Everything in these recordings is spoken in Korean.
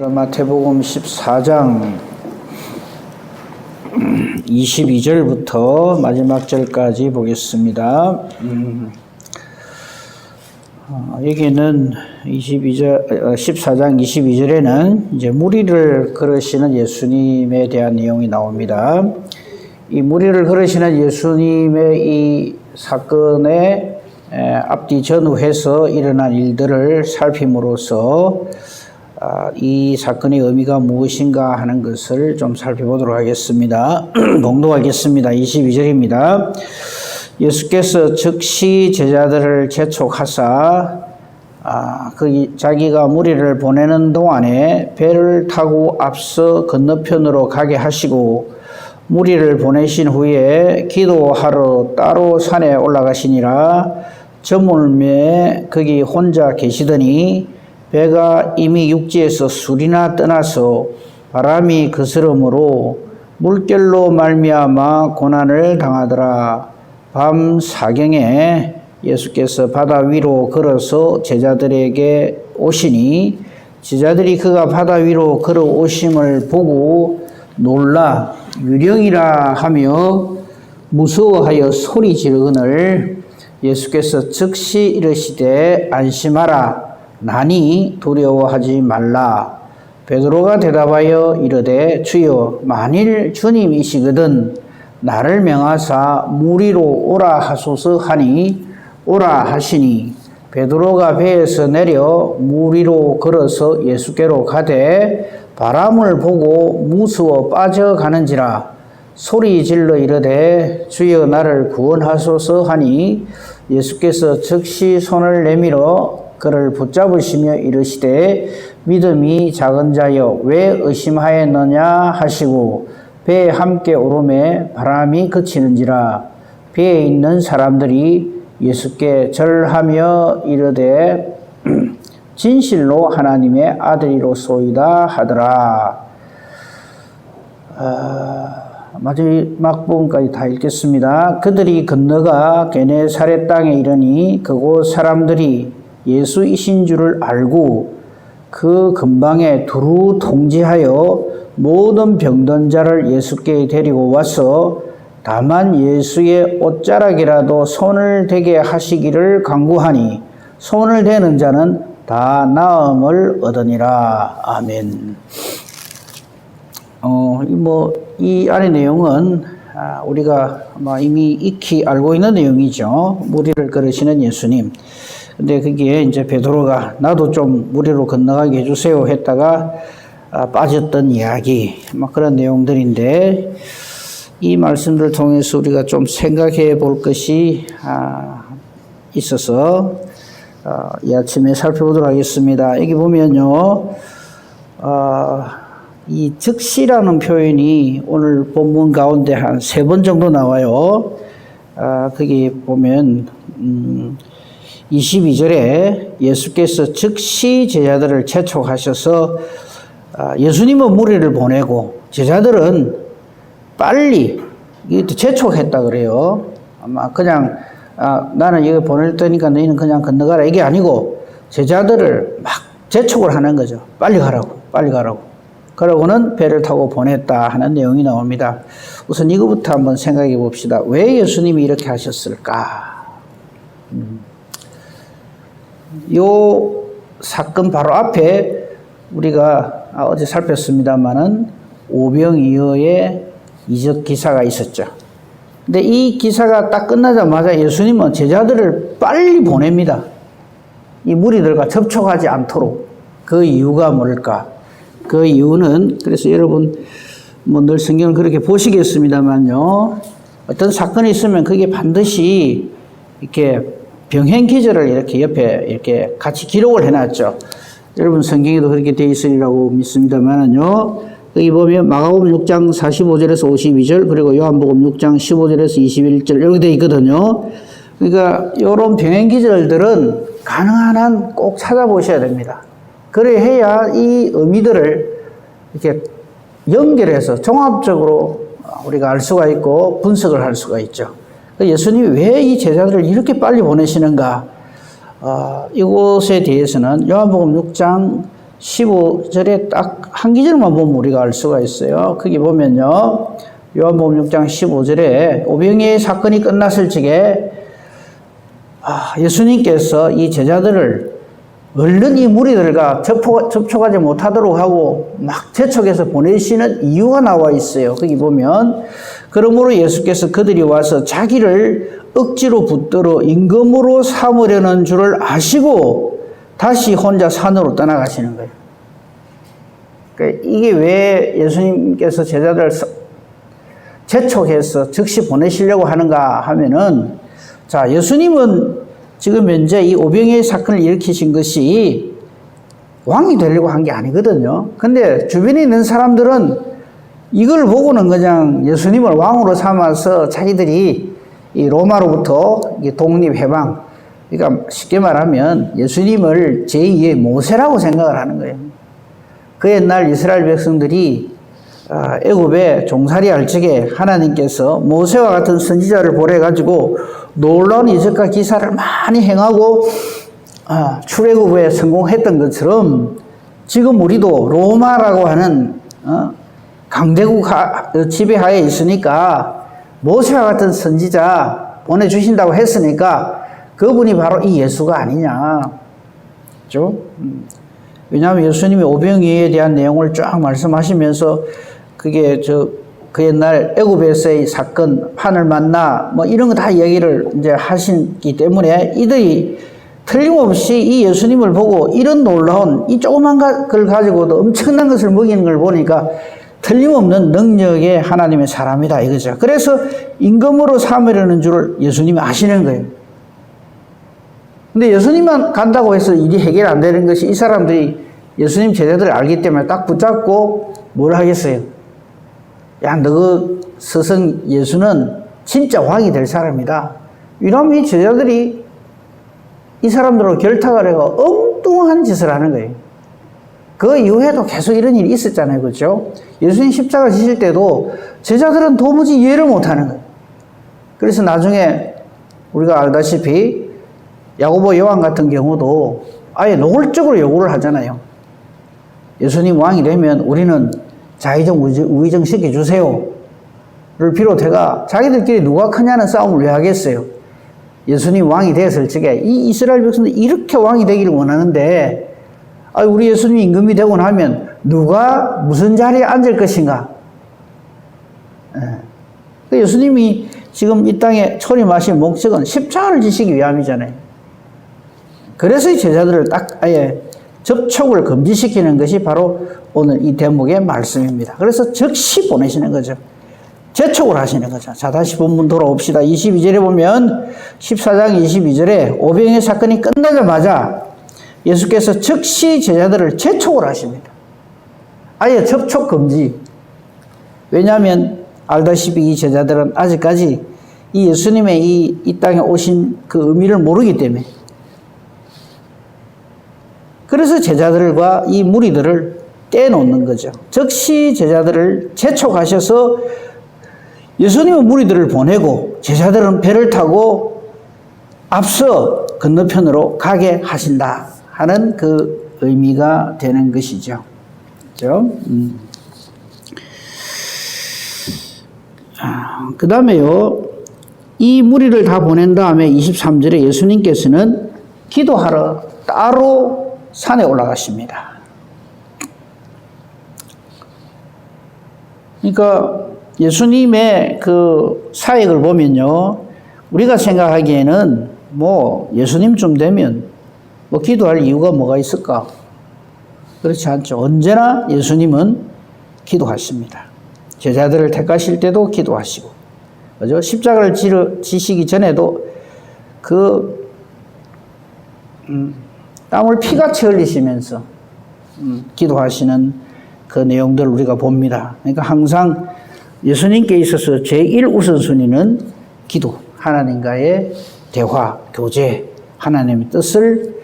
마태복음 14장 22절부터 마지막 절까지 보겠습니다. 여기는 14장 22절에는 이제 무리를 걸으시는 예수님에 대한 내용이 나옵니다. 이 무리를 걸으시는 예수님의 이 사건에 앞뒤 전후해서 일어난 일들을 살핌으로써 이 사건의 의미가 무엇인가 하는 것을 좀 살펴보도록 하겠습니다. 봉독하겠습니다. 22절입니다. 예수께서 즉시 제자들을 재촉하사 자기가 무리를 보내는 동안에 배를 타고 앞서 건너편으로 가게 하시고 무리를 보내신 후에 기도하러 따로 산에 올라가시니라. 저물매 거기 혼자 계시더니 배가 이미 육지에서 술이나 떠나서 바람이 거스름으로 물결로 말미암아 고난을 당하더라. 밤 사경에 예수께서 바다 위로 걸어서 제자들에게 오시니 제자들이 그가 바다 위로 걸어오심을 보고 놀라 유령이라 하며 무서워하여 소리 지르거늘 예수께서 즉시 이르시되 안심하라. 나니 두려워하지 말라. 베드로가 대답하여 이르되 주여 만일 주님이시거든 나를 명하사 무리로 오라 하소서 하니 오라 하시니 베드로가 배에서 내려 무리로 걸어서 예수께로 가되 바람을 보고 무서워 빠져가는지라. 소리 질러 이르되 주여 나를 구원하소서 하니 예수께서 즉시 손을 내밀어 그를 붙잡으시며 이르시되 믿음이 작은 자여 왜 의심하였느냐 하시고 배에 함께 오르매 바람이 그치는지라. 배에 있는 사람들이 예수께 절하며 이르되 진실로 하나님의 아들이로소이다 하더라. 마지막 부분까지 다 읽겠습니다. 그들이 건너가 게네사렛 땅에 이르니 그곳 사람들이 예수이신 줄을 알고 그 근방에 두루 통제하여 모든 병든 자를 예수께 데리고 와서 다만 예수의 옷자락이라도 손을 대게 하시기를 간구하니 손을 대는 자는 다 나음을 얻으니라. 아멘. 이 안의 내용은 우리가 이미 익히 알고 있는 내용이죠. 무리를 걸으시는 예수님. 근데 거기에 이제 베드로가 나도 좀 무리로 건너가게 해주세요 했다가 빠졌던 이야기, 그런 내용들인데 이 말씀을 통해서 우리가 좀 생각해 볼 것이 있어서 이 아침에 살펴보도록 하겠습니다. 여기 보면요, 이 즉시라는 표현이 오늘 본문 가운데 한 3번 정도 나와요. 거기 보면 22절에 예수께서 즉시 제자들을 재촉하셔서 예수님은 무리를 보내고 제자들은 빨리 재촉했다 그래요. 아마 그냥 나는 여기 보낼 테니까 너희는 그냥 건너가라 이게 아니고 제자들을 막 재촉을 하는 거죠. 빨리 가라고 빨리 가라고. 그러고는 배를 타고 보냈다 하는 내용이 나옵니다. 우선 이거부터 한번 생각해 봅시다. 왜 예수님이 이렇게 하셨을까? 요 사건 바로 앞에 우리가 어제 살폈습니다만은 오병이어의 이적 기사가 있었죠. 근데 이 기사가 딱 끝나자마자 예수님은 제자들을 빨리 보냅니다. 이 무리들과 접촉하지 않도록. 그 이유가 뭘까? 그 이유는 그래서 여러분 늘 성경을 그렇게 보시겠습니다만요. 어떤 사건이 있으면 그게 반드시 이렇게 병행 기절을 이렇게 옆에 이렇게 같이 기록을 해놨죠. 여러분 성경에도 그렇게 되어 있으리라고 믿습니다만은요. 여기 보면 마가복음 6장 45절에서 52절 그리고 요한복음 6장 15절에서 21절 이렇게 되어 있거든요. 그러니까 이런 병행 기절들은 가능한 한 꼭 찾아보셔야 됩니다. 그래 해야 이 의미들을 이렇게 연결해서 종합적으로 우리가 알 수가 있고 분석을 할 수가 있죠. 예수님이 왜 이 제자들을 이렇게 빨리 보내시는가? 이곳에 대해서는 요한복음 6장 15절에 딱 한 기절만 보면 우리가 알 수가 있어요. 거기 보면요. 요한복음 6장 15절에 오병이의 사건이 끝났을 적에 예수님께서 이 제자들을 얼른 이 무리들과 접촉하지 못하도록 하고 막 재촉해서 보내시는 이유가 나와 있어요. 거기 보면 그러므로 예수께서 그들이 와서 자기를 억지로 붙들어 임금으로 삼으려는 줄을 아시고 다시 혼자 산으로 떠나가시는 거예요. 그러니까 이게 왜 예수님께서 제자들을 재촉해서 즉시 보내시려고 하는가 하면은, 자, 예수님은 지금 현재 이 오병이의 사건을 일으키신 것이 왕이 되려고 한 게 아니거든요. 근데 주변에 있는 사람들은 이걸 보고는 그냥 예수님을 왕으로 삼아서 자기들이 이 로마로부터 독립해방, 그러니까 쉽게 말하면 예수님을 제2의 모세라고 생각을 하는 거예요. 그 옛날 이스라엘 백성들이 애굽에 종살이 할 적에 하나님께서 모세와 같은 선지자를 보내가지고 놀라운 이적과 기사를 많이 행하고 출애굽에 성공했던 것처럼 지금 우리도 로마라고 하는 강대국 지배하에 있으니까 모세와 같은 선지자 보내주신다고 했으니까 그분이 바로 이 예수가 아니냐. 그렇죠? 왜냐하면 예수님이 오병이어에 대한 내용을 쫙 말씀하시면서 그게 그 옛날 애굽에서의 사건, 판을 만나 뭐 이런 거 다 얘기를 이제 하시기 때문에 이들이 틀림없이 이 예수님을 보고 이런 놀라운 이 조그만 걸 가지고도 엄청난 것을 먹이는 걸 보니까 틀림없는 능력의 하나님의 사람이다 이거죠. 그래서 임금으로 삼으려는 줄을 예수님이 아시는 거예요. 근데 예수님만 간다고 해서 일이 해결 안 되는 것이 이 사람들이 예수님 제자들을 알기 때문에 딱 붙잡고 뭘 하겠어요? 야, 너 스승 예수는 진짜 왕이 될 사람이다. 이러면 이 제자들이 이 사람들로 결탁을 해가 엉뚱한 짓을 하는 거예요. 그 이후에도 계속 이런 일이 있었잖아요. 그렇죠? 예수님 십자가 지실 때도 제자들은 도무지 이해를 못 하는 거예요. 그래서 나중에 우리가 알다시피 야고보 요한 같은 경우도 아예 노골적으로 요구를 하잖아요. 예수님 왕이 되면 우리는 자의정 우의정 시켜주세요 를 비롯해가 자기들끼리 누가 크냐는 싸움을 왜 하겠어요. 예수님 왕이 됐을 적에 이 이스라엘 백성들이 이렇게 왕이 되기를 원하는데 우리 예수님 임금이 되고 나면 누가 무슨 자리에 앉을 것인가. 예수님이 지금 이 땅에 초림하신 목적은 십자가를 지시기 위함이잖아요. 그래서 이 제자들을 딱 아예 접촉을 금지시키는 것이 바로 오늘 이 대목의 말씀입니다. 그래서 즉시 보내시는 거죠. 재촉을 하시는 거죠. 자, 다시 본문 돌아옵시다. 22절에 보면 14장 22절에 오병이의 사건이 끝나자마자 예수께서 즉시 제자들을 재촉을 하십니다. 아예 접촉 금지. 왜냐하면 알다시피 이 제자들은 아직까지 이 예수님의 이 땅에 오신 그 의미를 모르기 때문에, 그래서 제자들과 이 무리들을 떼놓는 거죠. 즉시 제자들을 재촉하셔서 예수님은 무리들을 보내고 제자들은 배를 타고 앞서 건너편으로 가게 하신다 하는 그 의미가 되는 것이죠. 그렇죠? 그 다음에요, 이 무리를 다 보낸 다음에 23절에 예수님께서는 기도하러 따로 산에 올라가십니다. 그러니까 예수님의 그 사역을 보면요, 우리가 생각하기에는 뭐 예수님쯤 되면 뭐 기도할 이유가 뭐가 있을까? 그렇지 않죠. 언제나 예수님은 기도하십니다. 제자들을 택하실 때도 기도하시고, 그죠? 십자가를 지시기 전에도 땀을 피같이 흘리시면서 기도하시는 그 내용들을 우리가 봅니다. 그러니까 항상 예수님께 있어서 제1우선순위는 기도, 하나님과의 대화, 교제, 하나님의 뜻을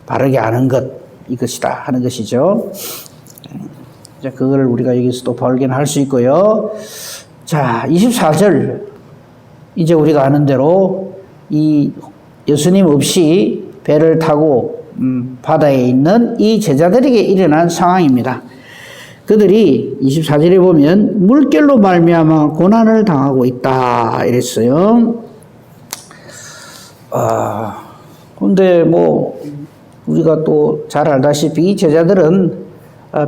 바르게 아는 것, 이것이다 하는 것이죠. 자, 그걸 우리가 여기서 또 발견할 수 있고요. 자, 24절. 이제 우리가 아는 대로 이 예수님 없이 배를 타고 바다에 있는 이 제자들에게 일어난 상황입니다. 그들이 24절에 보면 물결로 말미암아 고난을 당하고 있다 이랬어요. 근데 뭐 우리가 또 잘 알다시피 이 제자들은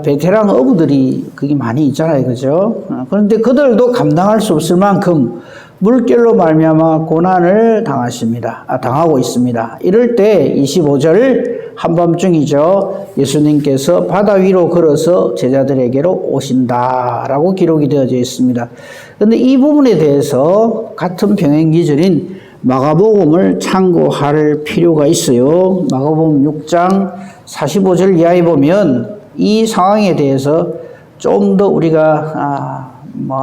베테랑 어부들이 그게 많이 있잖아요, 그죠? 그런데 그들도 감당할 수 없을 만큼 물결로 말미암아 고난을 당하고 있습니다. 이럴 때 25절 한밤중이죠. 예수님께서 바다 위로 걸어서 제자들에게로 오신다라고 기록이 되어져 있습니다. 그런데 이 부분에 대해서 같은 병행 기절인 마가복음을 참고할 필요가 있어요. 마가복음 6장 45절 이하에 보면 이 상황에 대해서 좀 더 우리가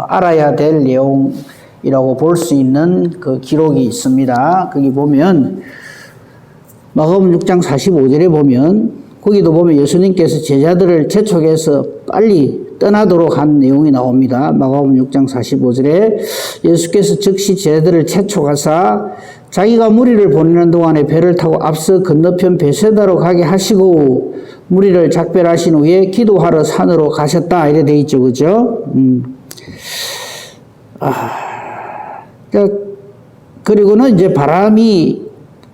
알아야 될 내용이라고 볼 수 있는 그 기록이 있습니다. 거기 보면 마가복음 6장 45절에 보면 거기도 보면 예수님께서 제자들을 재촉해서 빨리 떠나도록 한 내용이 나옵니다. 마가복음 6장 45절에 예수께서 즉시 제자들을 재촉하사 자기가 무리를 보내는 동안에 배를 타고 앞서 건너편 베세다로 가게 하시고 무리를 작별하신 후에 기도하러 산으로 가셨다 이래 돼 있죠, 그죠? 그리고는 이제 바람이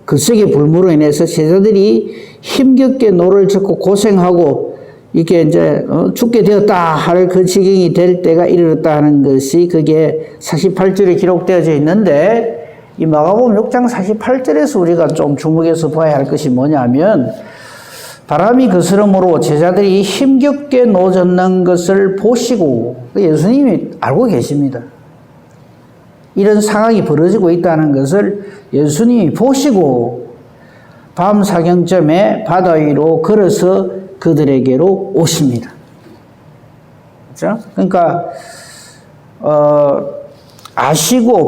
글쎄게 불므로 인해서 제자들이 힘겹게 노를 젓고 고생하고 이렇게 이제 죽게 되었다 할 그 지경이 될 때가 이르렀다 하는 것이 그게 48절에 기록되어져 있는데 이 마가복음 6장 48절에서 우리가 좀 주목해서 봐야 할 것이 뭐냐면 바람이 거스름으로 제자들이 힘겹게 노젓는 것을 보시고 예수님이 알고 계십니다. 이런 상황이 벌어지고 있다는 것을 예수님이 보시고 밤 사경쯤에 바다 위로 걸어서 그들에게로 오십니다. 그렇죠? 그러니까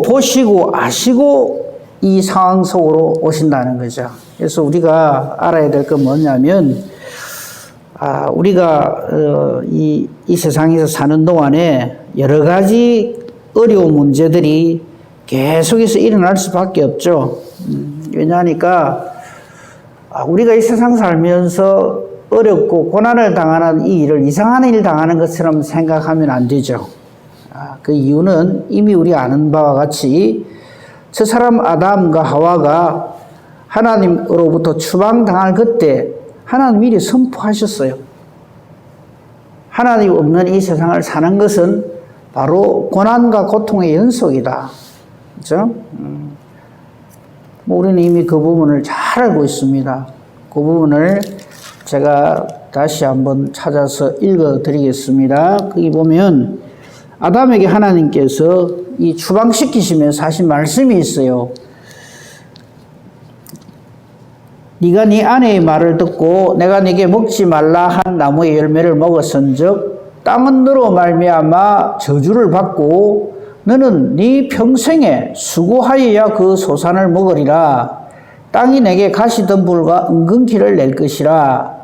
보시고 아시고 이 상황 속으로 오신다는 거죠. 그래서 우리가 알아야 될 건 뭐냐면 우리가 이 세상에서 사는 동안에 여러 가지 어려운 문제들이 계속해서 일어날 수밖에 없죠. 왜냐하니까 우리가 이 세상 살면서 어렵고 고난을 당하는 이 일을 이상한 일 당하는 것처럼 생각하면 안 되죠. 그 이유는 이미 우리 아는 바와 같이 저 사람 아담과 하와가 하나님으로부터 추방당할 그때 하나님 미리 선포하셨어요. 하나님 없는 이 세상을 사는 것은 바로 고난과 고통의 연속이다. 그렇죠? 우리는 이미 그 부분을 잘 알고 있습니다. 그 부분을 제가 다시 한번 찾아서 읽어드리겠습니다. 거기 보면 아담에게 하나님께서 이 추방시키시면서 하신 말씀이 있어요. 네가 네 아내의 말을 듣고 내가 네게 먹지 말라 한 나무의 열매를 먹었은즉 땅은 너로 말미암아 저주를 받고 너는 네 평생에 수고하여야 그 소산을 먹으리라. 땅이 내게 가시덤불과 은근키를 낼 것이라.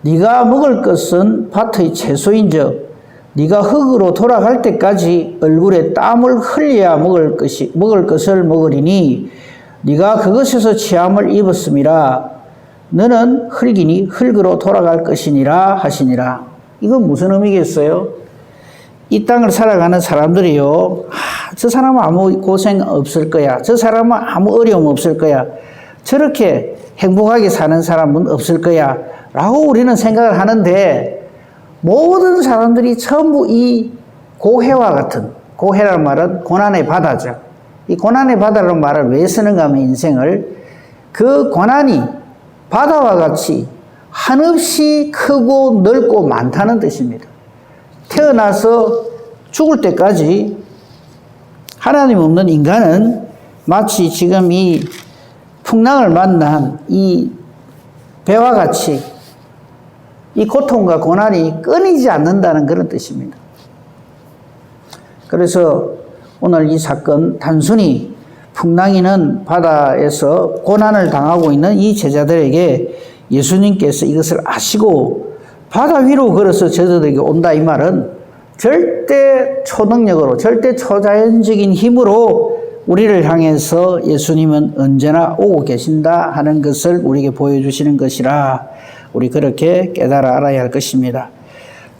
네가 먹을 것은 밭의 채소인즉 네가 흙으로 돌아갈 때까지 얼굴에 땀을 흘려야 먹을 것을 먹으리니 네가 그것에서 취함을 입었음이라. 너는 흙이니 흙으로 돌아갈 것이니라 하시니라. 이건 무슨 의미겠어요? 이 땅을 살아가는 사람들이요, 저 사람은 아무 고생 없을 거야. 저 사람은 아무 어려움 없을 거야. 저렇게 행복하게 사는 사람은 없을 거야. 라고 우리는 생각을 하는데 모든 사람들이 전부 이 고해와 같은, 고해라는 말은 고난의 바다죠. 이 고난의 바다라는 말을 왜 쓰는가 하면 인생을 그 고난이 바다와 같이 한없이 크고 넓고 많다는 뜻입니다. 태어나서 죽을 때까지 하나님 없는 인간은 마치 지금 이 풍랑을 만난 이 배와 같이 이 고통과 고난이 끊이지 않는다는 그런 뜻입니다. 그래서 오늘 이 사건 단순히 풍랑이는 바다에서 고난을 당하고 있는 이 제자들에게 예수님께서 이것을 아시고 바다 위로 걸어서 제자들에게 온다 이 말은 절대 초능력으로 절대 초자연적인 힘으로 우리를 향해서 예수님은 언제나 오고 계신다 하는 것을 우리에게 보여주시는 것이라 우리 그렇게 깨달아 알아야 할 것입니다.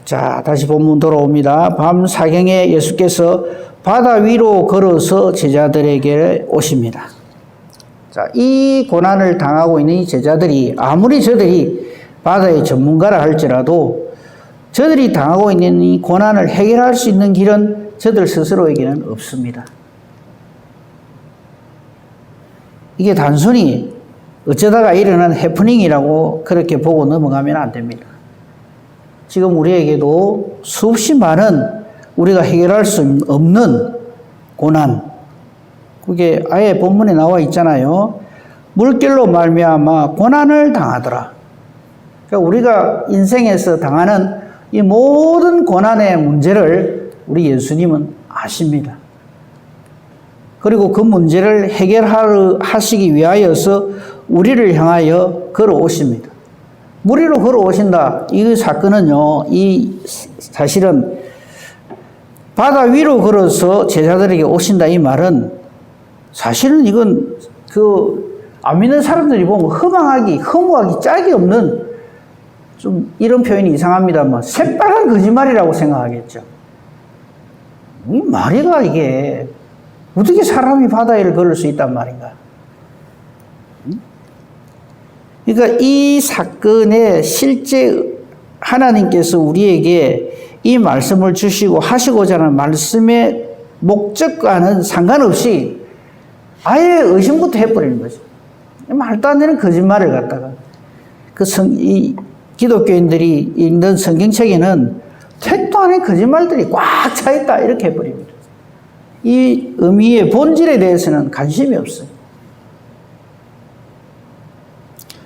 자, 다시 본문 돌아옵니다. 밤 사경에 예수께서 바다 위로 걸어서 제자들에게 오십니다. 자, 이 고난을 당하고 있는 이 제자들이 아무리 저들이 바다의 전문가라 할지라도 저들이 당하고 있는 이 고난을 해결할 수 있는 길은 저들 스스로에게는 없습니다. 이게 단순히 어쩌다가 일어난 해프닝이라고 그렇게 보고 넘어가면 안 됩니다. 지금 우리에게도 수없이 많은 우리가 해결할 수 없는 고난, 그게 아예 본문에 나와 있잖아요. 물결로 말미암아 고난을 당하더라. 그러니까 우리가 인생에서 당하는 이 모든 고난의 문제를 우리 예수님은 아십니다. 그리고 그 문제를 해결하시기 위하여서 우리를 향하여 걸어오십니다. 무리로 걸어오신다. 이 사건은요, 이 사실은 바다 위로 걸어서 제자들에게 오신다 이 말은 사실은 이건 안 믿는 사람들이 보면 허무하기 짝이 없는 좀 이런 표현이 이상합니다만 새빨간 거짓말이라고 생각하겠죠. 이 말이가 이게 어떻게 사람이 바다 위를 걸을 수 있단 말인가? 그러니까 이 사건에 실제 하나님께서 우리에게 이 말씀을 주시고 하시고자 하는 말씀의 목적과는 상관없이 아예 의심부터 해버리는 거죠. 말도 안 되는 거짓말을 갖다가 이 기독교인들이 읽는 성경책에는 택도 안에 거짓말들이 꽉 차 있다 이렇게 해버립니다. 이 의미의 본질에 대해서는 관심이 없어요.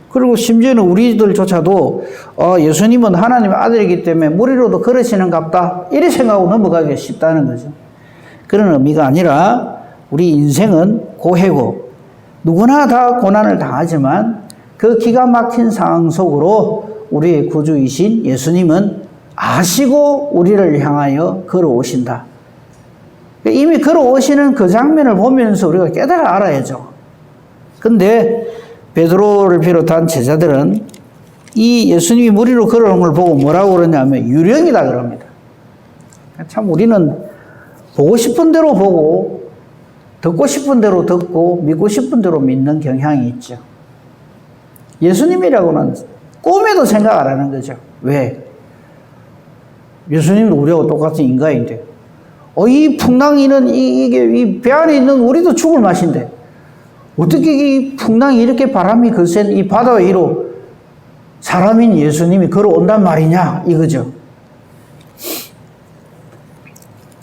그리고 심지어는 우리들조차도 예수님은 하나님의 아들이기 때문에 무리로도 걸으시는갑다 이렇게 생각하고 넘어가기 쉽다는 거죠. 그런 의미가 아니라 우리 인생은 고해고 누구나 다 고난을 당하지만 그 기가 막힌 상황 속으로 우리의 구주이신 예수님은 아시고 우리를 향하여 걸어오신다. 이미 걸어오시는 그 장면을 보면서 우리가 깨달아 알아야죠. 근데 베드로를 비롯한 제자들은 이 예수님이 무리로 걸어오는 걸 보고 뭐라고 그러냐면 유령이다 그럽니다. 참 우리는 보고 싶은 대로 보고 듣고 싶은 대로 듣고 믿고 싶은 대로 믿는 경향이 있죠. 예수님이라고는 꿈에도 생각 안 하는 거죠. 왜? 예수님도 우리하고 똑같은 인간인데 이 풍랑이는 이 배 안에 있는 우리도 죽을 맛인데 어떻게 이 풍랑이 이렇게 바람이 거센 이 바다 위로 사람인 예수님이 걸어온단 말이냐 이거죠.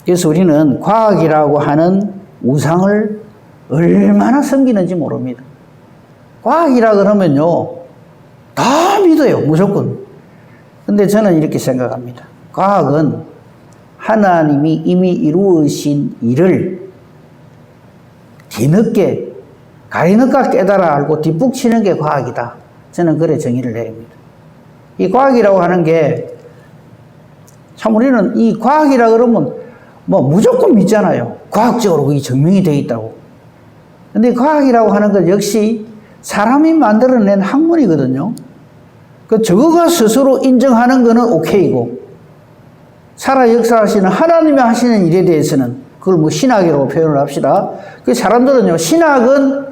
그래서 우리는 과학이라고 하는 우상을 얼마나 섬기는지 모릅니다. 과학이라 그러면요 다 믿어요 무조건. 근데 저는 이렇게 생각합니다. 과학은 하나님이 이미 이루으신 일을 뒤늦게 가리늦게 깨달아 알고 뒷북치는 게 과학이다. 저는 그래 정의를 내립니다. 이 과학이라고 하는 게 참 우리는 이 과학이라 그러면 뭐 무조건 믿잖아요. 과학적으로 그게 증명이 되어 있다고. 근데 과학이라고 하는 것 역시 사람이 만들어낸 학문이거든요. 저거가 스스로 인정하는 거는 오케이고 살아 역사하시는 하나님이 하시는 일에 대해서는 그걸 뭐 신학이라고 표현을 합시다. 그 사람들은요 신학은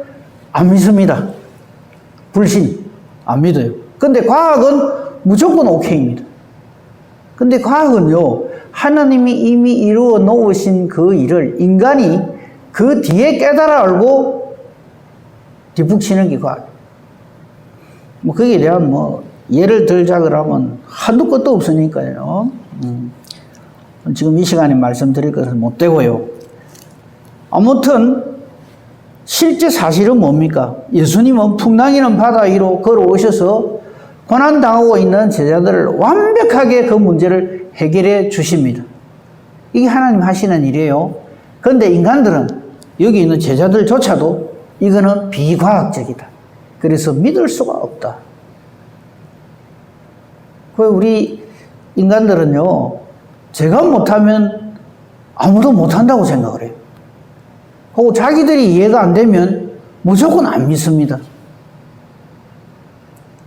안 믿습니다. 불신 안 믿어요. 근데 과학은 무조건 오케이입니다. 근데 과학은요 하나님이 이미 이루어 놓으신 그 일을 인간이 그 뒤에 깨달아 알고 뒷북치는 게 과학. 뭐 거기에 대한 뭐 예를 들자 그러면 한두 끝도 없으니까요. 지금 이 시간에 말씀드릴 것은 못 되고요. 아무튼 실제 사실은 뭡니까? 예수님은 풍랑이는 바다 위로 걸어오셔서 고난당하고 있는 제자들을 완벽하게 그 문제를 해결해 주십니다. 이게 하나님 하시는 일이에요. 그런데 인간들은 여기 있는 제자들조차도 이거는 비과학적이다. 그래서 믿을 수가 없다. 우리 인간들은요 제가 못하면 아무도 못한다고 생각을 해요. 혹은 자기들이 이해가 안 되면 무조건 안 믿습니다.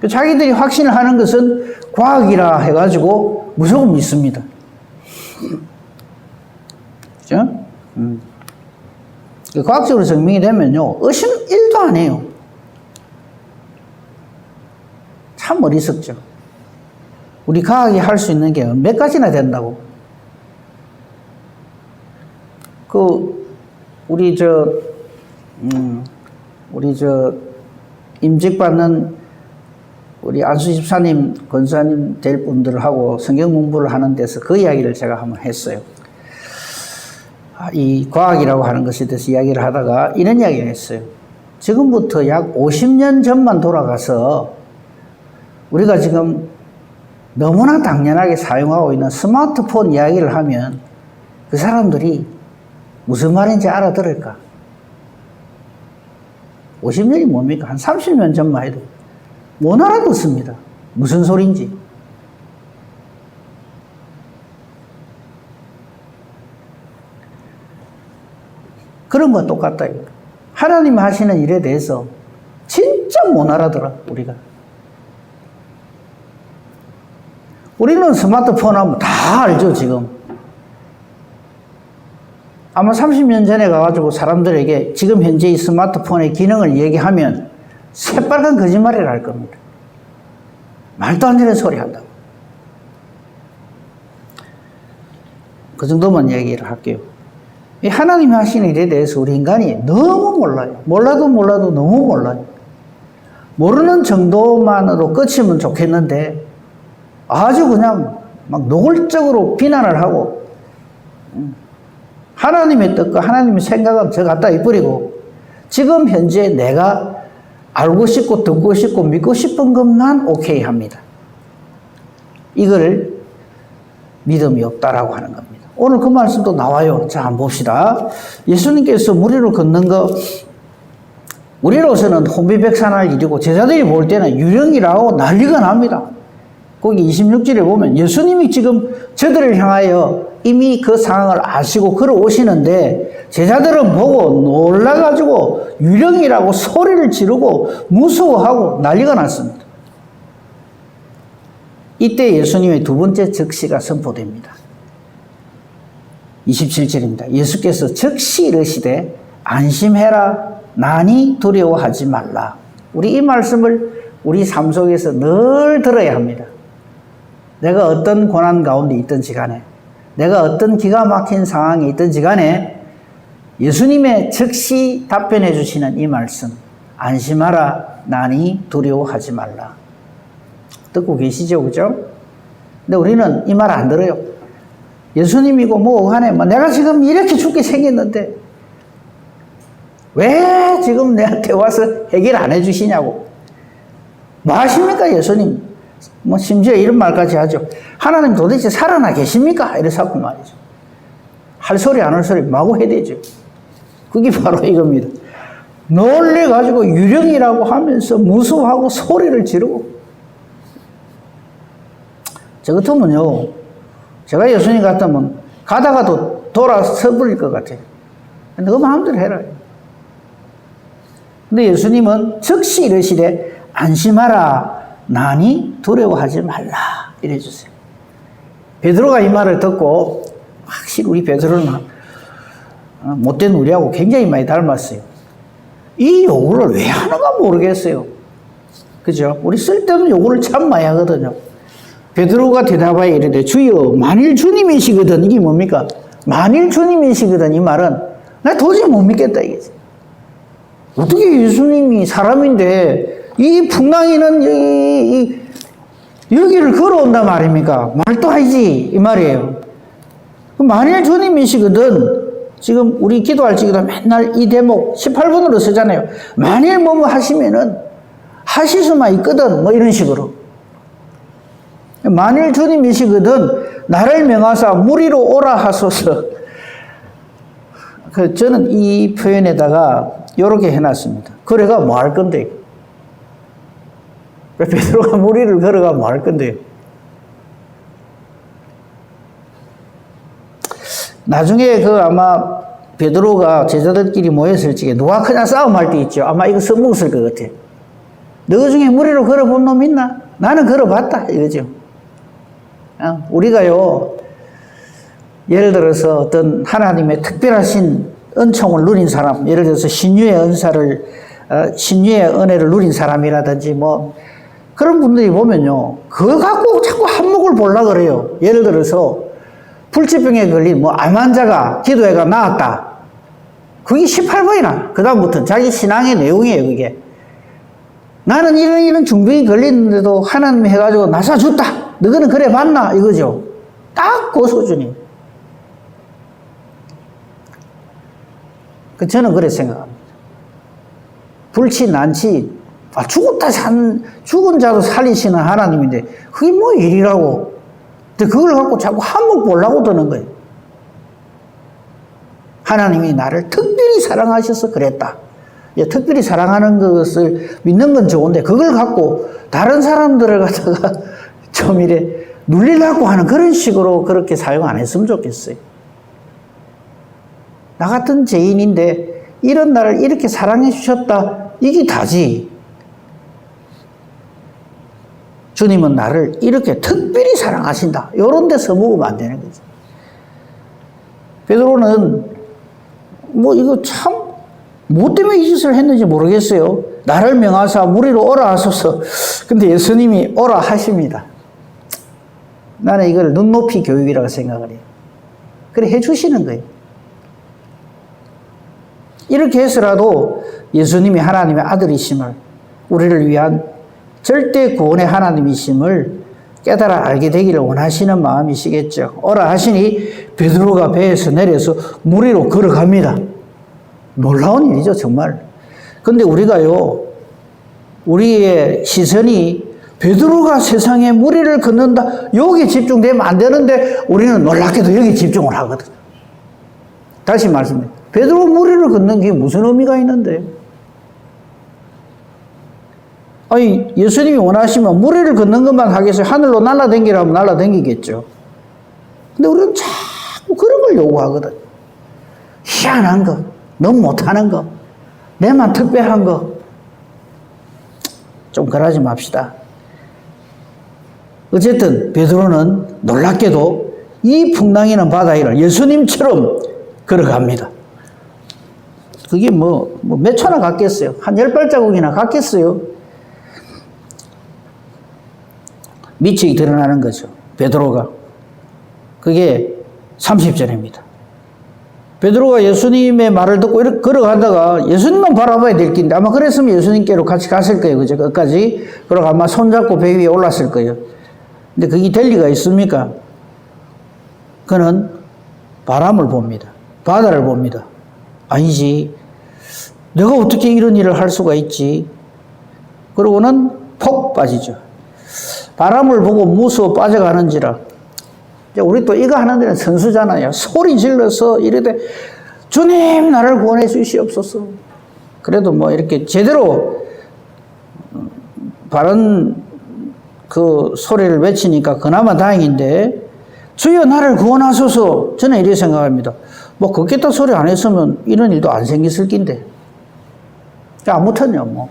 자기들이 확신을 하는 것은 과학이라 해가지고 무조건 믿습니다. 그죠? 과학적으로 증명이 되면요, 의심 1도 안 해요. 참 어리석죠. 우리 과학이 할 수 있는 게 몇 가지나 된다고. 우리 임직받는 우리 안수 집사님, 권사님 될 분들하고 성경 공부를 하는 데서 그 이야기를 제가 한번 했어요. 이 과학이라고 하는 것에 대해서 이야기를 하다가 이런 이야기를 했어요. 지금부터 약 50년 전만 돌아가서 우리가 지금 너무나 당연하게 사용하고 있는 스마트폰 이야기를 하면 그 사람들이 무슨 말인지 알아들을까? 50년이 뭡니까? 한 30년 전만 해도 못 알아듣습니다. 무슨 소린지. 그런 건 똑같다. 하나님 하시는 일에 대해서 진짜 못 알아들어, 우리가. 우리는 스마트폰 하면 다 알죠, 지금. 아마 30년 전에 가가지고 사람들에게 지금 현재 이 스마트폰의 기능을 얘기하면 새빨간 거짓말이라 할 겁니다. 말도 안 되는 소리 한다고. 그 정도만 얘기를 할게요. 이 하나님이 하시는 일에 대해서 우리 인간이 너무 몰라요. 몰라도 너무 몰라요. 모르는 정도만으로 끝이면 좋겠는데 아주 그냥 막 노골적으로 비난을 하고 하나님의 뜻과 하나님의 생각은 저 갖다 입버리고 지금 현재 내가 알고 싶고 듣고 싶고 믿고 싶은 것만 오케이 합니다. 이걸 믿음이 없다라고 하는 겁니다. 오늘 그 말씀도 나와요. 자, 한번 봅시다. 예수님께서 무리로 걷는 거, 우리로서는 혼비백산할 일이고 제자들이 볼 때는 유령이라고 난리가 납니다. 거기 26절에 보면 예수님이 지금 저들을 향하여 이미 그 상황을 아시고 걸어오시는데 제자들은 보고 놀라가지고 유령이라고 소리를 지르고 무서워하고 난리가 났습니다. 이때 예수님의 두 번째 즉시가 선포됩니다. 27절입니다. 예수께서 즉시 이르시되 안심해라 나니 두려워하지 말라. 우리 이 말씀을 우리 삶 속에서 늘 들어야 합니다. 내가 어떤 고난 가운데 있든지 간에 내가 어떤 기가 막힌 상황에 있든지 간에 예수님의 즉시 답변해 주시는 이 말씀 안심하라 나니 두려워하지 말라. 듣고 계시죠? 그죠? 근데 우리는 이 말 안 들어요. 예수님이고 뭐 간에 내가 지금 이렇게 죽게 생겼는데 왜 지금 내한테 와서 해결 안 해주시냐고. 뭐 하십니까 예수님? 뭐 심지어 이런 말까지 하죠. 하나님 도대체 살아나 계십니까? 이래서 말이죠. 할 소리 안 할 소리 마구 해대죠. 그게 바로 이겁니다. 놀래가지고 유령이라고 하면서 무서워하고 소리를 지르고. 저 같으면요, 제가 예수님 같으면 가다가도 돌아서 버릴 것 같아요. 너 마음대로 해라. 근데 예수님은 즉시 이르시되 안심하라 나니 두려워하지 말라 이래 주세요. 베드로가 이 말을 듣고 확실히 우리 베드로는 못된 우리하고 굉장히 많이 닮았어요. 이 요구를 왜 하는가 모르겠어요. 그죠? 우리 쓸데없는 요구를 참 많이 하거든요. 베드로가 대답하여 이르되 주여 만일 주님이시거든. 이게 뭡니까? 만일 주님이시거든. 이 말은 나 도저히 못 믿겠다 이거지. 어떻게 예수님이 사람인데 이 풍랑이는 여기를 걸어온단 말입니까? 말도 아니지 이 말이에요. 만일 주님이시거든. 지금 우리 기도할 적에도 맨날 이 대목 18번으로 쓰잖아요. 만일 뭐뭐 하시면은 하실 수만 있거든. 뭐 이런 식으로. 만일 주님이시거든 나를 명하사 무리로 오라 하소서. 저는 이 표현에다가 이렇게 해놨습니다. 그래가 뭐 할 건데? 베드로가 무리를 걸어가 뭐 할 건데요? 나중에 아마 베드로가 제자들끼리 모였을 적에 누가 그냥 싸움할 때 있죠. 아마 이거 써먹었을 것 같아. 너 중에 무리로 걸어본 놈 있나? 나는 걸어봤다 이거죠. 우리가요, 예를 들어서 어떤 하나님의 특별하신 은총을 누린 사람, 예를 들어서 신유의 은혜를 누린 사람이라든지 뭐 그런 분들이 보면요, 그걸 갖고 자꾸 한몫을 보려고 그래요. 예를 들어서 불치병에 걸린 암 환자가 기도해가 나았다. 그게 18번이나. 그 다음부터는 자기 신앙의 내용이에요, 그게. 나는 이런 중병이 걸리는데도 하나님이 해가지고 나사줬다. 너희는 그래 봤나? 이거죠. 딱 그 수준이에요. 저는 그래 생각합니다. 불치, 난치, 죽은 자도 살리시는 하나님인데, 그게 뭐 일이라고. 근데 그걸 갖고 자꾸 한몫 보려고 드는 거예요. 하나님이 나를 특별히 사랑하셔서 그랬다. 특별히 사랑하는 것을 믿는 건 좋은데, 그걸 갖고 다른 사람들을 갖다가 좀 이래 눌리려고 하는 그런 식으로 그렇게 사용 안 했으면 좋겠어요. 나 같은 죄인인데 이런 나를 이렇게 사랑해 주셨다. 이게 다지. 주님은 나를 이렇게 특별히 사랑하신다. 이런 데 써먹으면 안 되는 거죠. 베드로는 이거 참 뭐 때문에 이 짓을 했는지 모르겠어요. 나를 명하사 무리로 오라 하소서. 근데 예수님이 오라 하십니다. 나는 이걸 눈높이 교육이라고 생각을 해요. 그래 해주시는 거예요. 이렇게 해서라도 예수님이 하나님의 아들이심을, 우리를 위한 절대 구원의 하나님이심을 깨달아 알게 되기를 원하시는 마음이시겠죠. 오라 하시니 베드로가 배에서 내려서 무리로 걸어갑니다. 놀라운 일이죠, 정말. 근데 우리가요, 우리의 시선이 베드로가 세상에 무리를 걷는다, 여기에 집중되면 안 되는데 우리는 놀랍게도 여기 집중을 하거든. 다시 말씀드립니다. 베드로 무리를 걷는 게 무슨 의미가 있는데? 아니, 예수님이 원하시면 무리를 걷는 것만 하겠어요? 하늘로 날아다니라면 날아다니겠죠. 근데 우리는 자꾸 그런 걸 요구하거든. 희한한 거, 너무 못하는 거, 내만 특별한 거. 좀 그러지 맙시다. 어쨌든 베드로는 놀랍게도 이 풍랑이는 바다 위를 예수님처럼 걸어갑니다. 그게 몇 초나 갔겠어요? 한 10발자국이나 갔겠어요? 미치게 드러나는 거죠. 베드로가. 그게 30절입니다. 베드로가 예수님의 말을 듣고 이렇게 걸어가다가 예수님만 바라봐야 될 텐데 아마 그랬으면 예수님께로 같이 갔을 거예요. 그죠? 끝까지. 그러고 아마 손잡고 배 위에 올랐을 거예요. 근데 그게 될 리가 있습니까? 그는 바람을 봅니다. 바다를 봅니다. 아니지. 내가 어떻게 이런 일을 할 수가 있지? 그러고는 폭 빠지죠. 바람을 보고 무서워 빠져가는지라. 우리 또 이거 하는 데는 선수잖아요. 소리 질러서 이러되 주님 나를 구원해 주시옵소서. 그래도 이렇게 제대로 바른 그 소리를 외치니까 그나마 다행인데, 주여 나를 구원하소서. 저는 이렇게 생각합니다. 그렇겠다 소리 안 했으면 이런 일도 안 생겼을 낀데. 아무튼요,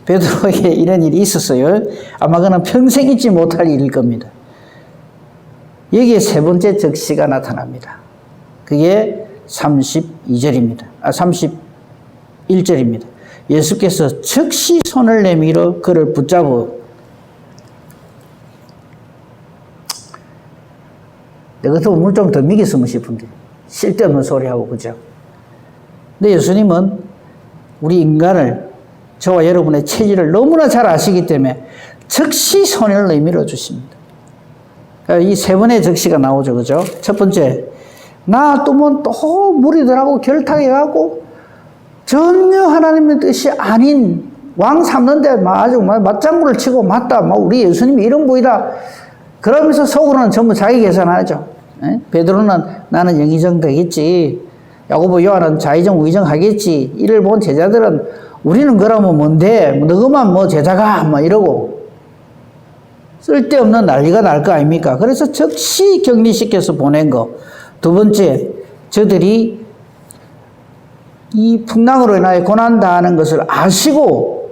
베드로에게 이런 일이 있었어요. 아마 그는 평생 잊지 못할 일일 겁니다. 여기에 세 번째 적시가 나타납니다. 그게 32절입니다. 31절입니다. 예수께서 즉시 손을 내밀어 그를 붙잡어. 내가 오늘 좀 더 미겼으면 싶은데. 쓸데없는 소리하고, 그죠? 근데 예수님은 우리 인간을, 저와 여러분의 체질을 너무나 잘 아시기 때문에 즉시 손을 내밀어 주십니다. 이 세 번의 적시가 나오죠, 그죠? 첫 번째, 놔두면 또 무리들하고 결탁해가고 전혀 하나님의 뜻이 아닌 왕 삼는데 아주 맞장구를 치고 맞다, 우리 예수님이 이런 분이다. 그러면서 속으로는 전부 자기 계산하죠. 베드로는 나는 영의정 되겠지. 야고보 요한은 좌의정 우의정 하겠지. 이를 본 제자들은 우리는 그러면 뭔데? 너그만 제자가 이러고 쓸데없는 난리가 날 거 아닙니까? 그래서 즉시 격리시켜서 보낸 거. 두 번째, 저들이 이 풍랑으로 인하여 고난당하는 것을 아시고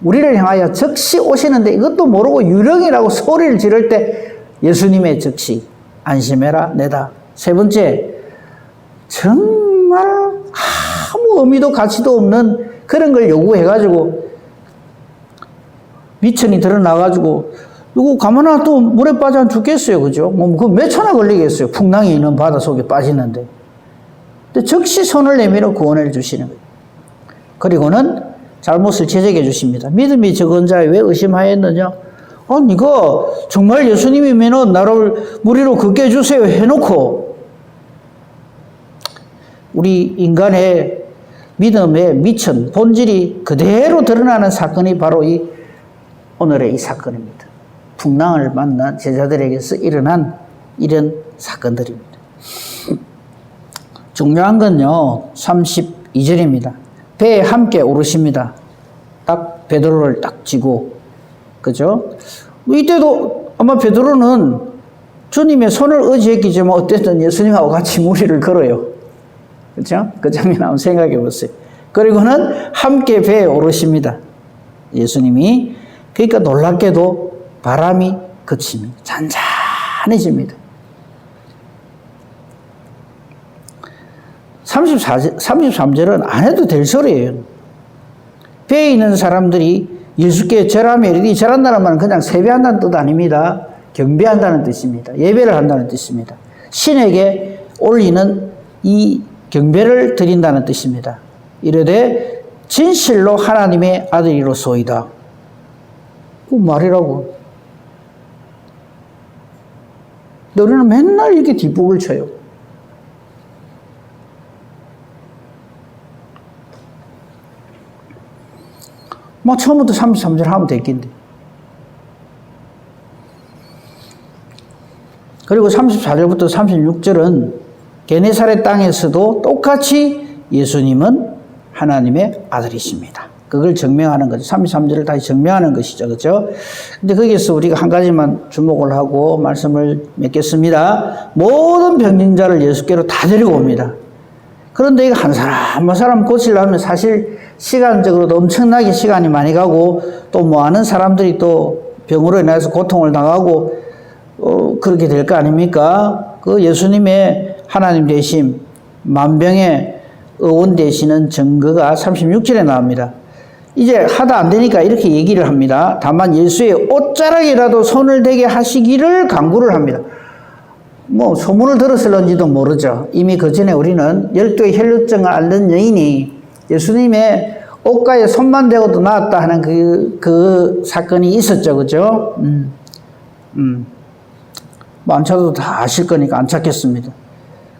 우리를 향하여 즉시 오시는데 이것도 모르고 유령이라고 소리를 지를 때 예수님의 즉시 안심해라 내다. 세 번째, 정말 아무 의미도 가치도 없는 그런 걸 요구해가지고 미천이 드러나가지고 이거 가만 놔도 물에 빠져 죽겠어요. 그죠? 그 몇 초나 걸리겠어요. 풍랑이 있는 바다 속에 빠지는데. 근데 즉시 손을 내밀어 구원해 주시는 거예요. 그리고는 잘못을 지적해 주십니다. 믿음이 적은 자에 왜 의심하였느냐? 네가 정말 예수님이면 나를 무리로 걷게 해주세요 해놓고 우리 인간의 믿음의 미천, 본질이 그대로 드러나는 사건이 바로 오늘의 이 사건입니다. 풍랑을 만난 제자들에게서 일어난 이런 사건들입니다. 중요한 건요, 32절입니다. 배에 함께 오르십니다. 딱 베드로를 딱 쥐고, 그죠? 이때도 아마 베드로는 주님의 손을 의지했겠지만 어쨌든 예수님하고 같이 무리를 걸어요. 그죠? 그 장면 한번 생각해 보세요. 그리고는 함께 배에 오르십니다. 예수님이. 그러니까 놀랍게도 바람이 그칩니다. 잔잔해집니다. 33절은 안 해도 될 소리예요. 배에 있는 사람들이 예수께 절하며 이르되 절한다는 말은 그냥 세배한다는 뜻 아닙니다. 경배한다는 뜻입니다. 예배를 한다는 뜻입니다. 신에게 올리는 이 경배를 드린다는 뜻입니다. 이르되 진실로 하나님의 아들이로소이다. 그 말이라고. 너희는 맨날 이렇게 뒷북을 쳐요. 처음부터 33절 하면 됐긴데. 그리고 34절부터 36절은 게네사렛 땅에서도 똑같이 예수님은 하나님의 아들이십니다. 그걸 증명하는 거죠. 33절을 다시 증명하는 것이죠. 그렇죠? 근데 거기에서 우리가 한 가지만 주목을 하고 말씀을 맺겠습니다. 모든 병진자를 예수께로 다 데리고 옵니다. 그런데 이거 한 사람 한 사람 고치려면 사실 시간적으로도 엄청나게 시간이 많이 가고 또 많은 사람들이 또 병으로 인해서 고통을 당하고 그렇게 될 거 아닙니까? 그 예수님의 하나님 되심, 만병의 의원 되시는 증거가 36절에 나옵니다. 이제 하다 안 되니까 이렇게 얘기를 합니다. 다만 예수의 옷자락이라도 손을 대게 하시기를 간구를 합니다. 소문을 들었을런지도 모르죠. 이미 그 전에 우리는 12의 혈루증을 앓는 여인이 예수님의 옷가에 손만 대고도 나았다 하는 그 사건이 있었죠. 그죠? 안 찾아도 다 아실 거니까 안 찾겠습니다.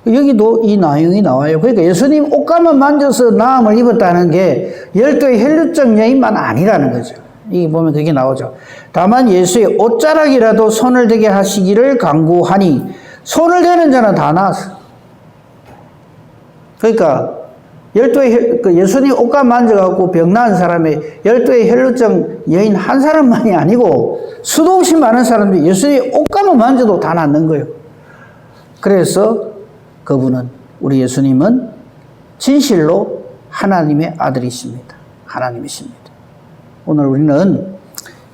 여기도 이 내용이 나와요. 그러니까 예수님 옷가만 만져서 나음을 입었다는 게 12의 혈루증 여인만 아니라는 거죠. 이게 보면 그게 나오죠. 다만 예수의 옷자락이라도 손을 대게 하시기를 간구하니 손을 대는 자는 다 나았어. 그러니까 12의 예수님 옷가 만져갖고 병 나은 사람의 12의 혈루증 여인 한 사람만이 아니고 수도 없이 많은 사람들이 예수님 옷가만 만져도 다 낫는 거예요. 그래서 그분은, 우리 예수님은 진실로 하나님의 아들이십니다. 하나님이십니다. 오늘 우리는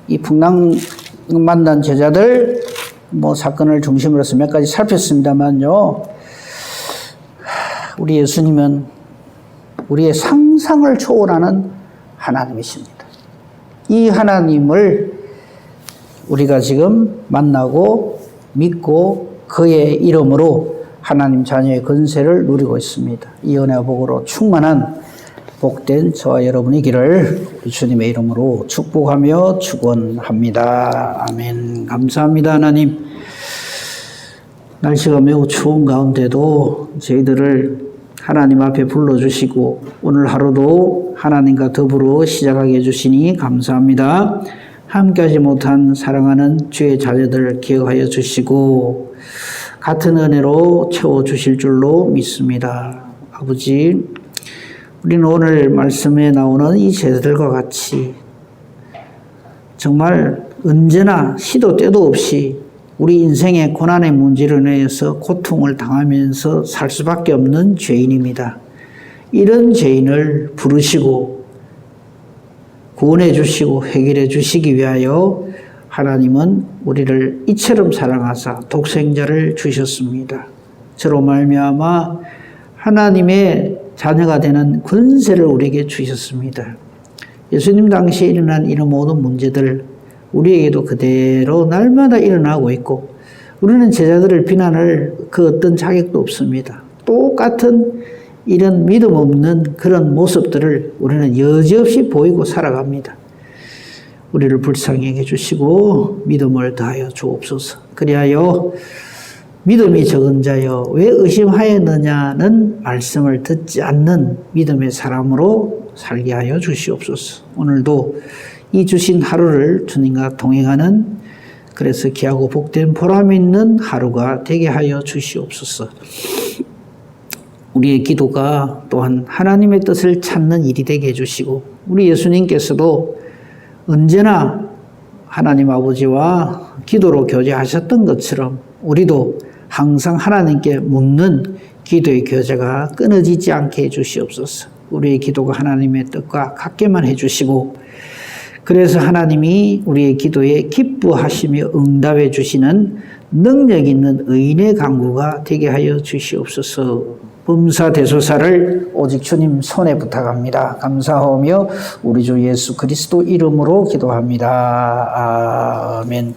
이 풍랑 만난 제자들 사건을 중심으로 해서 몇 가지 살폈습니다만요. 우리 예수님은 우리의 상상을 초월하는 하나님이십니다. 이 하나님을 우리가 지금 만나고 믿고 그의 이름으로 하나님 자녀의 건세를 누리고 있습니다. 이 은혜와 복으로 충만한 복된 저와 여러분이기를 주님의 이름으로 축복하며 축원합니다. 아멘. 감사합니다. 하나님, 날씨가 매우 추운 가운데도 저희들을 하나님 앞에 불러주시고 오늘 하루도 하나님과 더불어 시작하게 해주시니 감사합니다. 함께하지 못한 사랑하는 주의 자녀들 기억하여 주시고 같은 은혜로 채워주실 줄로 믿습니다. 아버지, 우리는 오늘 말씀에 나오는 이 제자들과 같이 정말 언제나 시도 때도 없이 우리 인생의 고난의 문제로 인해서 고통을 당하면서 살 수밖에 없는 죄인입니다. 이런 죄인을 부르시고 구원해 주시고 해결해 주시기 위하여 하나님은 우리를 이처럼 사랑하사 독생자를 주셨습니다. 저로 말미암아 하나님의 자녀가 되는 권세를 우리에게 주셨습니다. 예수님 당시에 일어난 이런 모든 문제들 우리에게도 그대로 날마다 일어나고 있고 우리는 제자들을 비난할 그 어떤 자격도 없습니다. 똑같은 이런 믿음 없는 그런 모습들을 우리는 여지없이 보이고 살아갑니다. 우리를 불쌍히 해주시고 믿음을 다하여 주옵소서. 그리하여 믿음이 적은 자여 왜 의심하였느냐는 말씀을 듣지 않는 믿음의 사람으로 살게 하여 주시옵소서. 오늘도 이 주신 하루를 주님과 동행하는 그래서 귀하고 복된 보람 있는 하루가 되게 하여 주시옵소서. 우리의 기도가 또한 하나님의 뜻을 찾는 일이 되게 해주시고 우리 예수님께서도 언제나 하나님 아버지와 기도로 교제하셨던 것처럼 우리도 항상 하나님께 묻는 기도의 교제가 끊어지지 않게 해주시옵소서. 우리의 기도가 하나님의 뜻과 같게만 해주시고 그래서 하나님이 우리의 기도에 기뻐하시며 응답해 주시는 능력 있는 의인의 강구가 되게 하여 주시옵소서. 범사대소사를 오직 주님 손에 부탁합니다. 감사하며 우리 주 예수 그리스도 이름으로 기도합니다. 아멘.